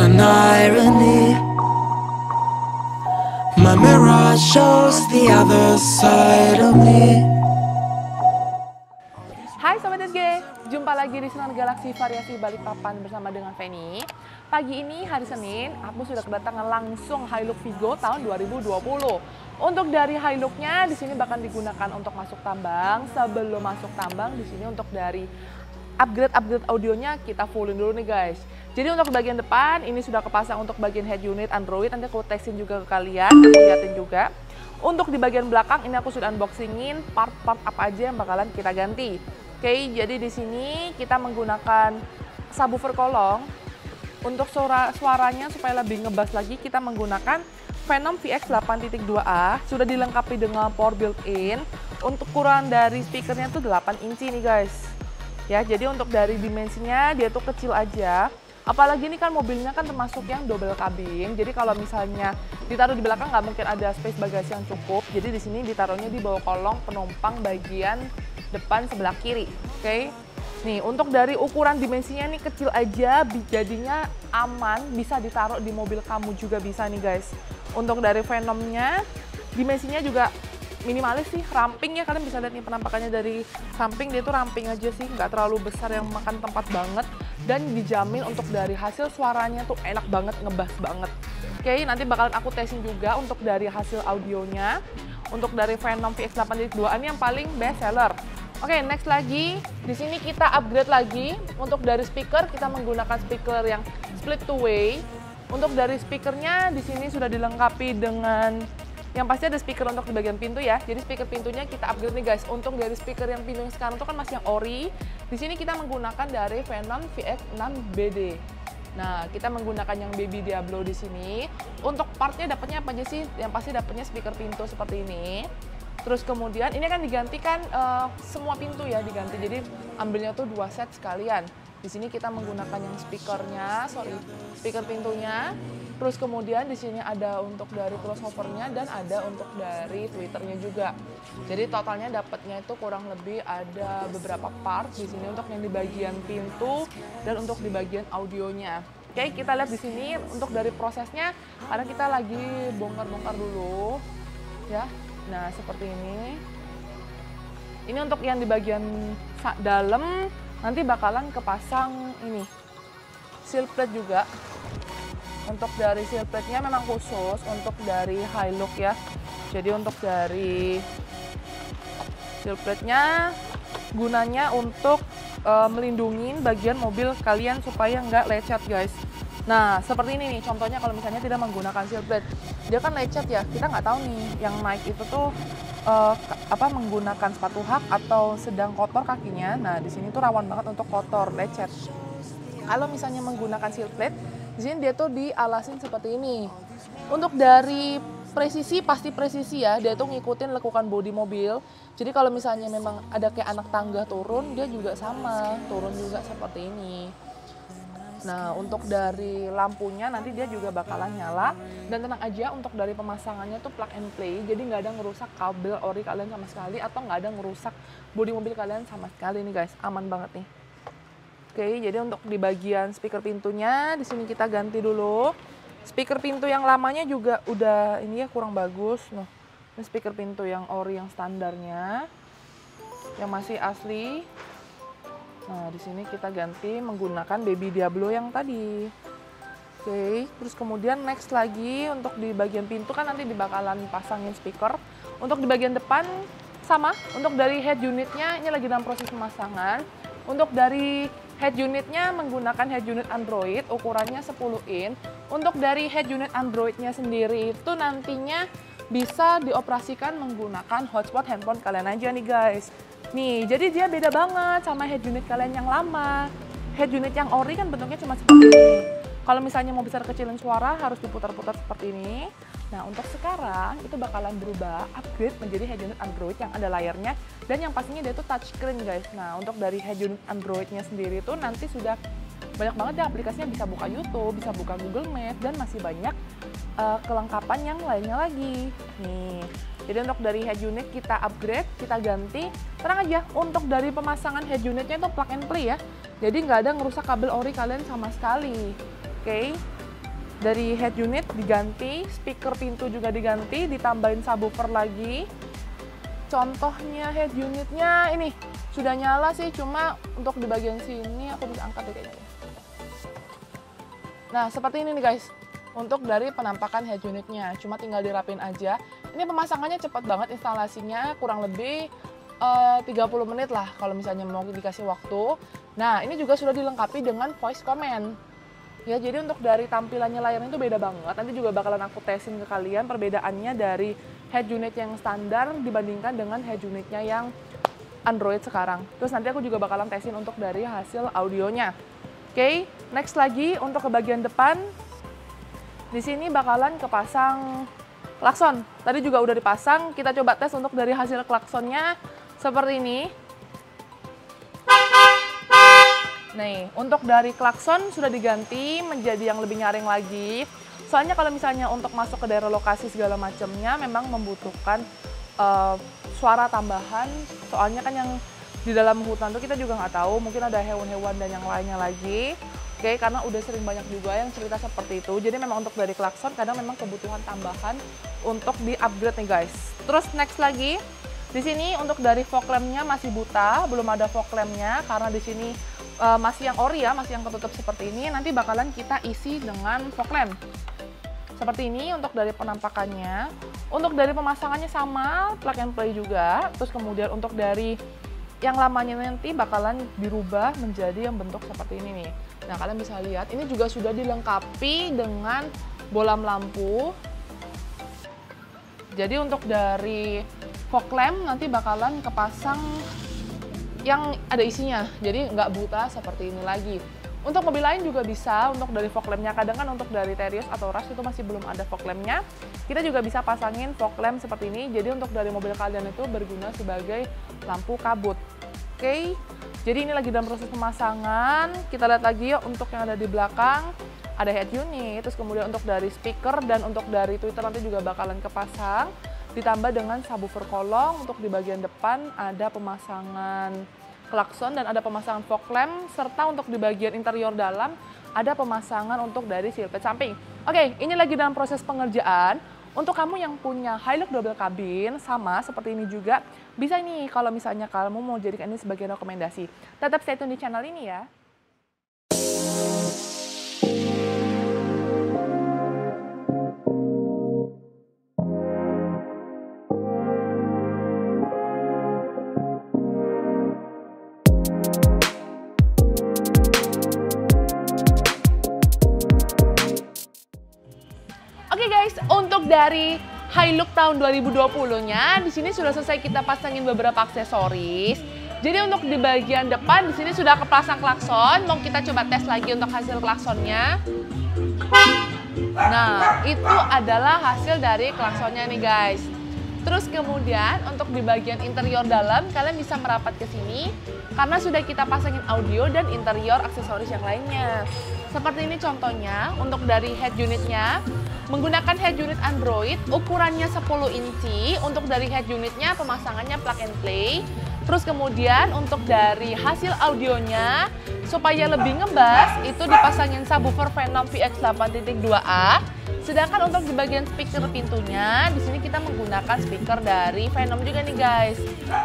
an irony. My mirror shows the other side of me. Hai Sobat SG, jumpa lagi di Sinar Galaksi Variasi Balikpapan bersama dengan Feni. Pagi ini hari Senin, aku sudah kedatangan langsung Hilux Vigo tahun 2020. Untuk dari Hilux-nya di sini bakal digunakan untuk masuk tambang. Sebelum masuk tambang di sini untuk dari upgrade audionya kita fullin dulu nih guys. Jadi untuk bagian depan ini sudah kepasang untuk bagian head unit Android, nanti aku testin juga ke kalian, aku liatin juga. Untuk di bagian belakang ini aku sudah unboxingin part-part apa aja yang bakalan kita ganti. Oke, jadi di sini kita menggunakan subwoofer kolong. Untuk suaranya supaya lebih ngebas lagi kita menggunakan Phenom VX 8.2A, sudah dilengkapi dengan power built-in. Untuk ukuran dari speakernya tuh 8 inci nih guys. Ya, jadi untuk dari dimensinya dia tuh kecil aja. Apalagi ini kan mobilnya kan termasuk yang double cabin. Jadi kalau misalnya ditaruh di belakang nggak mungkin ada space bagasi yang cukup. Jadi di sini ditaruhnya di bawah kolong penumpang bagian depan sebelah kiri. Oke. Nih, untuk dari ukuran dimensinya nih kecil aja, jadinya aman, bisa ditaruh di mobil kamu juga bisa nih guys. Untuk dari Phenomnya, dimensinya juga minimalis sih, ramping ya, kalian bisa lihat nih penampakannya dari samping, dia tuh ramping aja sih, nggak terlalu besar yang makan tempat banget, dan dijamin untuk dari hasil suaranya tuh enak banget, ngebas banget. Oke, nanti bakalan aku testing juga untuk dari hasil audionya, untuk dari Phenom VX 8.2 ini yang paling best seller. Oke, next lagi, di sini kita upgrade lagi, untuk dari speaker kita menggunakan speaker yang split two way. Untuk dari speakernya di sini sudah dilengkapi dengan yang pasti ada speaker untuk di bagian pintu ya. Jadi speaker pintunya kita upgrade nih guys. Untuk dari speaker yang pintu yang sekarang itu kan masih yang ori. Di sini kita menggunakan dari Phenom VX 6BD. Nah, kita menggunakan yang Baby Diablo di sini. Untuk partnya dapatnya apa aja sih? Yang pasti dapatnya speaker pintu seperti ini. Terus kemudian ini kan digantikan semua pintu ya diganti. Jadi ambilnya tuh 2 set sekalian. Di sini kita menggunakan yang speaker pintunya. Terus kemudian di sini ada untuk dari crossovernya dan ada untuk dari tweeternya juga. Jadi totalnya dapatnya itu kurang lebih ada beberapa part di sini untuk yang di bagian pintu dan untuk di bagian audionya. Oke, kita lihat di sini untuk dari prosesnya karena kita lagi bongkar-bongkar dulu ya. Nah, seperti ini. Ini untuk yang di bagian dalam nanti bakalan kepasang ini seal plate juga. Untuk dari seal plate-nya memang khusus untuk dari Hilux ya. Jadi untuk dari seal plate-nya gunanya untuk melindungi bagian mobil kalian supaya nggak lecet guys. Nah, seperti ini nih contohnya kalau misalnya tidak menggunakan seal plate. Dia kan lecet ya, kita nggak tahu nih yang naik itu tuh menggunakan sepatu hak atau sedang kotor kakinya. Nah, di sini tuh rawan banget untuk kotor, lecet. Kalau misalnya menggunakan seal plate, di sini dia tuh dialasin seperti ini. Untuk dari presisi, pasti presisi ya, dia tuh ngikutin lekukan bodi mobil. Jadi kalau misalnya memang ada kayak anak tangga turun, dia juga sama, turun juga seperti ini. Nah, untuk dari lampunya nanti dia juga bakalan nyala. Dan tenang aja, untuk dari pemasangannya tuh plug and play, jadi nggak ada ngerusak kabel ori kalian sama sekali, atau nggak ada ngerusak bodi mobil kalian sama sekali nih guys, aman banget nih. Oke, jadi untuk di bagian speaker pintunya, di sini kita ganti dulu. Speaker pintu yang lamanya juga udah ini ya kurang bagus. Nah, ini speaker pintu yang ori yang standarnya, yang masih asli. Nah, di sini kita ganti menggunakan Baby Diablo yang tadi. Oke, terus kemudian next lagi untuk di bagian pintu kan nanti dibakalan pasangin speaker. Untuk di bagian depan sama, untuk dari head unitnya ini lagi dalam proses pemasangan. Untuk dari head unitnya menggunakan head unit Android, ukurannya 10 in. Untuk dari head unit Androidnya sendiri itu nantinya bisa dioperasikan menggunakan hotspot handphone kalian aja nih guys. Nih, jadi dia beda banget sama head unit kalian yang lama. Head unit yang ori kan bentuknya cuma seperti ini. Kalau misalnya mau besar kecilin suara harus diputar-putar seperti ini. Nah, untuk sekarang itu bakalan berubah, upgrade menjadi head unit Android yang ada layarnya dan yang pastinya dia itu touchscreen guys. Nah, untuk dari head unit Androidnya sendiri itu nanti sudah banyak banget ya aplikasinya, bisa buka YouTube, bisa buka Google Maps, dan masih banyak kelengkapan yang lainnya lagi. Nih, jadi untuk dari head unit kita upgrade, kita ganti. Tenang aja, untuk dari pemasangan head unitnya itu plug and play ya. Jadi nggak ada ngerusak kabel ori kalian sama sekali. Oke. Dari head unit diganti, speaker pintu juga diganti, ditambahin subwoofer lagi. Contohnya head unitnya ini sudah nyala sih, cuma untuk di bagian sini aku bisa angkat deh kayaknya. Nah, seperti ini nih guys, untuk dari penampakan head unitnya, cuma tinggal dirapin aja. Ini pemasangannya cepat banget, instalasinya kurang lebih 30 menit lah kalau misalnya mau dikasih waktu. Nah, ini juga sudah dilengkapi dengan voice command. Ya, jadi untuk dari tampilannya layarnya itu beda banget. Nanti juga bakalan aku tesin ke kalian perbedaannya dari head unit yang standar dibandingkan dengan head unitnya yang Android sekarang. Terus nanti aku juga bakalan tesin untuk dari hasil audionya. Oke, next lagi untuk ke bagian depan. Di sini bakalan kepasang klakson. Tadi juga udah dipasang, kita coba tes untuk dari hasil klaksonnya seperti ini. Nih, untuk dari klakson sudah diganti menjadi yang lebih nyaring lagi. Soalnya kalau misalnya untuk masuk ke daerah lokasi segala macamnya memang membutuhkan suara tambahan. Soalnya kan yang di dalam hutan tuh kita juga nggak tahu, mungkin ada hewan-hewan dan yang lainnya lagi. Oke, karena udah sering banyak juga yang cerita seperti itu. Jadi memang untuk dari klakson kadang memang kebutuhan tambahan untuk di-upgrade nih guys. Terus next lagi, di sini untuk dari fog lamp-nya masih buta, belum ada fog lamp-nya karena di sini masih yang ori ya, masih yang ketutup seperti ini. Nanti bakalan kita isi dengan fog lamp. Seperti ini untuk dari penampakannya. Untuk dari pemasangannya sama, plug and play juga. Terus kemudian untuk dari yang lamanya nanti bakalan dirubah menjadi yang bentuk seperti ini nih. Nah, kalian bisa lihat ini juga sudah dilengkapi dengan bolam lampu. Jadi untuk dari fog lamp nanti bakalan kepasang yang ada isinya, jadi nggak buta seperti ini lagi. Untuk mobil lain juga bisa untuk dari fog lamp-nya. Kadang kan untuk dari Terios atau Rush itu masih belum ada fog lamp-nya. Kita juga bisa pasangin fog lamp seperti ini. Jadi untuk dari mobil kalian itu berguna sebagai lampu kabut. Oke, jadi ini lagi dalam proses pemasangan. Kita lihat lagi yuk untuk yang ada di belakang. Ada head unit, terus kemudian untuk dari speaker dan untuk dari tweeter nanti juga bakalan kepasang. Ditambah dengan subwoofer kolong. Untuk di bagian depan ada pemasangan klakson dan ada pemasangan fog lamp, serta untuk di bagian interior dalam ada pemasangan untuk dari silhouette samping. Oke, ini lagi dalam proses pengerjaan. Untuk kamu yang punya Hilux double cabin, sama seperti ini juga, bisa nih kalau misalnya kamu mau jadikan ini sebagai rekomendasi. Tetap stay tune di channel ini ya. Oke guys, untuk dari Hilux tahun 2020-nya, di sini sudah selesai kita pasangin beberapa aksesoris. Jadi untuk di bagian depan, di sini sudah kepasang klakson. Mau kita coba tes lagi untuk hasil klaksonnya. Nah, itu adalah hasil dari klaksonnya nih guys. Terus kemudian untuk di bagian interior dalam, kalian bisa merapat ke sini karena sudah kita pasangin audio dan interior aksesoris yang lainnya. Seperti ini contohnya, untuk dari head unitnya, menggunakan head unit Android, ukurannya 10 inci. Untuk dari head unitnya, pemasangannya plug and play. Terus kemudian untuk dari hasil audionya, supaya lebih ngebas, itu dipasangin subwoofer Venom VX 8.2A. Sedangkan untuk di bagian speaker pintunya, di sini kita menggunakan speaker dari Venom juga nih guys.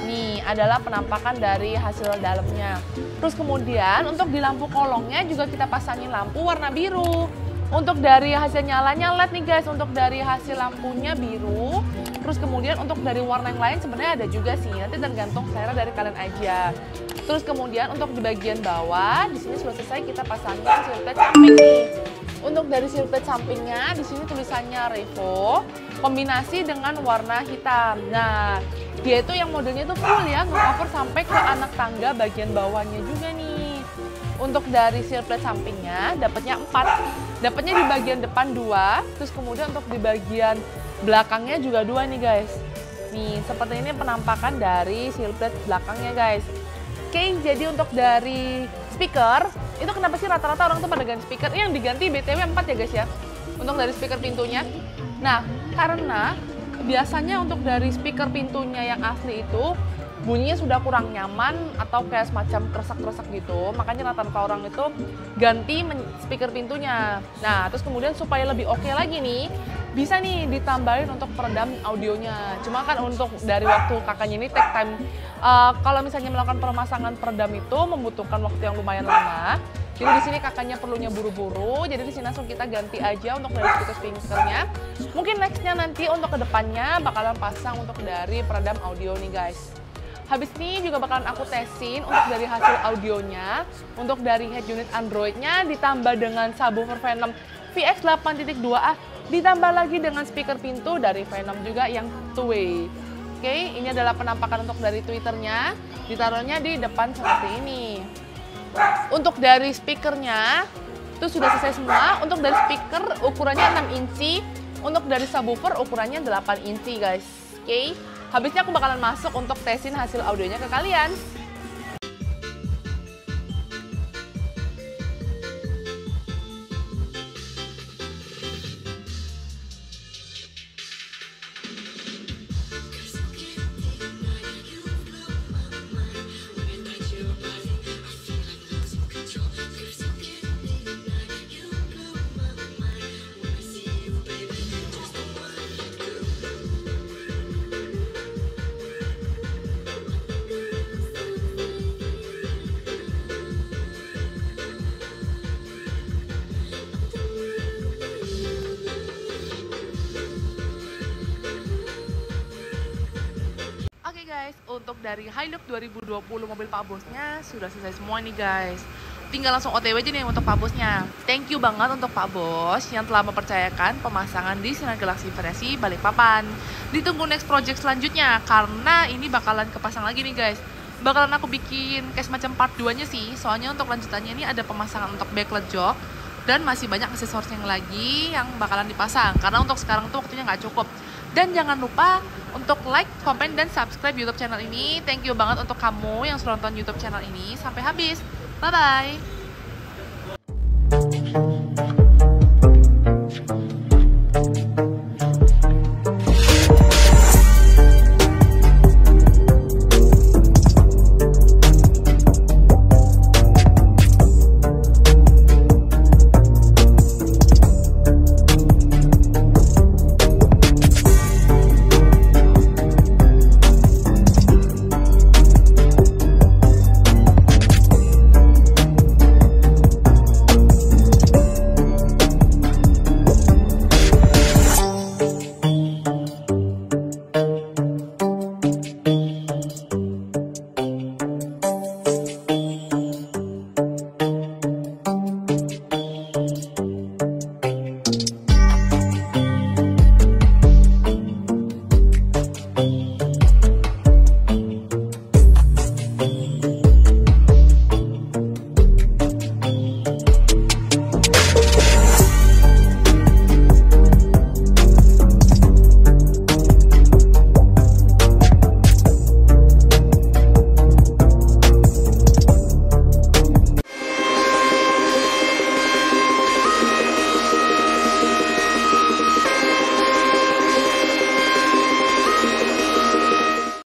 Nih adalah penampakan dari hasil dalamnya. Terus kemudian untuk di lampu kolongnya juga kita pasangin lampu warna biru. Untuk dari hasil nyalanya LED nih guys, untuk dari hasil lampunya biru. Terus kemudian untuk dari warna yang lain sebenarnya ada juga sih, nanti tergantung selera dari kalian aja. Terus kemudian untuk di bagian bawah, di sini sudah selesai kita pasangin silhouette samping nih. Untuk dari silhouette sampingnya, di sini tulisannya Revo, kombinasi dengan warna hitam. Nah, dia itu yang modelnya itu full ya, nge-cover sampai ke anak tangga bagian bawahnya juga nih. Untuk dari silhouette sampingnya dapatnya 4, dapatnya di bagian depan 2, terus kemudian untuk di bagian belakangnya juga 2 nih guys. Nih seperti ini penampakan dari silhouette belakangnya guys. Oke, jadi untuk dari speaker, itu kenapa sih rata-rata orang tuh pada ganti speaker? Ini yang diganti BTW 4 ya guys ya, untuk dari speaker pintunya. Nah, karena biasanya untuk dari speaker pintunya yang asli itu bunyinya sudah kurang nyaman atau kayak semacam keresak-keresak gitu. Makanya rata-rata orang itu ganti speaker pintunya. Nah, terus kemudian supaya lebih oke lagi nih, bisa nih ditambahin untuk peredam audionya. Cuma kan untuk dari waktu kakaknya ini take time. Kalau misalnya melakukan pemasangan peredam itu membutuhkan waktu yang lumayan lama. Jadi di sini kakaknya perlunya buru-buru. Jadi di sini langsung kita ganti aja untuk dari speaker-speakernya. Mungkin nextnya nanti untuk kedepannya bakalan pasang untuk dari peredam audio nih guys. Habis ini juga bakalan aku tesin untuk dari hasil audionya. Untuk dari head unit Android-nya ditambah dengan subwoofer Venom VX 8.2A. Ditambah lagi dengan speaker pintu dari Venom juga yang two-way. Oke, ini adalah penampakan untuk dari Twitternya. Ditaruhnya di depan seperti ini. Untuk dari speakernya itu sudah selesai semua. Untuk dari speaker ukurannya 6 inci. Untuk dari subwoofer ukurannya 8 inci guys. Oke, habisnya aku bakalan masuk untuk tesin hasil audionya ke kalian. Guys, untuk dari Hilux 2020 mobil Pak Bosnya sudah selesai semua nih guys. Tinggal langsung OTW aja nih untuk Pak Bosnya. Thank you banget untuk Pak Bos yang telah mempercayakan pemasangan di Sinar Galaxy versi Balikpapan. Ditunggu next project selanjutnya karena ini bakalan kepasang lagi nih guys. Bakalan aku bikin kayak semacam part 2-nya sih. Soalnya untuk lanjutannya ini ada pemasangan untuk backlight jok dan masih banyak aksesoris yang lagi yang bakalan dipasang karena untuk sekarang tuh waktunya nggak cukup. Dan jangan lupa untuk like, komen, dan subscribe YouTube channel ini. Thank you banget untuk kamu yang sudah nonton YouTube channel ini sampai habis. Bye-bye!